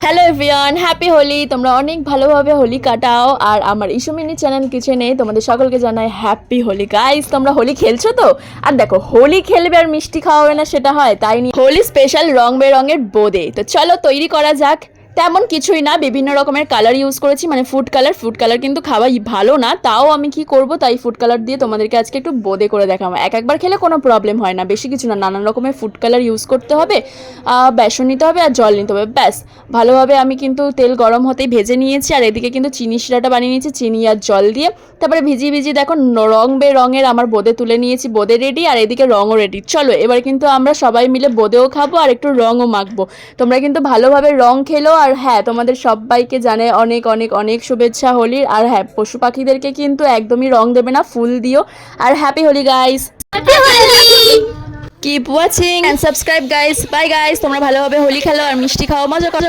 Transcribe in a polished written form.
Hello everyone, happy Holi. তোমরা অনেক ভালোভাবে হোলি কাটাও। আর আমার ইস্যুমিনি চ্যানেল কিচেনে তোমাদের সকলকে জানাই হ্যাপি হোলি। গাইস, তোমরা হোলি খেলছো তো? আর দেখো, হোলি খেলবে আর মিষ্টি খাওয়াবে না সেটা হয়? তাই নিয়ে হোলি স্পেশাল রং বেরঙের বোঁদে। তো চলো তৈরি করা যাক। তেমন কিছুই না, বিভিন্ন রকমের কালার ইউজ করেছি, মানে ফুড কালার কিন্তু খাওয়াই ভালো না, তাও আমি কি করব, তাই ফুড কালার দিয়ে তোমাদেরকে আজকে একটু বোঁদে করে দেখাবো। একবার খেলে কোনো প্রবলেম হয় না, বেশি কিছু না, নানান রকমের ফুড কালার ইউজ করতে হবে। বেসন নিতে হবে আর জল নিতে হবে, ব্যাস। ভালোভাবে আমি কিন্তু তেল গরম হতেই ভেজে নিয়েছি, আর এদিকে কিন্তু চিনি শিরাটা বানিয়ে নিয়েছি চিনি আর জল দিয়ে। তারপরে ভিজিয়ে ভিজিয়ে দেখো রং বেরঙের আমার বোঁদে তুলে নিয়েছি, বোঁদে রেডি, আর এদিকে রঙও রেডি। চলো এবার কিন্তু আমরা সবাই মিলে বোঁদেও খাবো আর একটু রঙও মাখবো। তোমরা কিন্তু ভালোভাবে রং খেলো। আর হ্যাঁ, তোমাদের সবাইকে জানাই অনেক অনেক অনেক শুভেচ্ছা হোলির। আর হ্যাঁ, পশু পাখিদেরকে কিন্তু একদমই রং দেবে না, ফুল দিও। আর happy Holi guys. Keep watching and subscribe guys. Bye guys, তোমরা ভালোভাবে হোলি খেলো আর মিষ্টি খাও, মজা করো।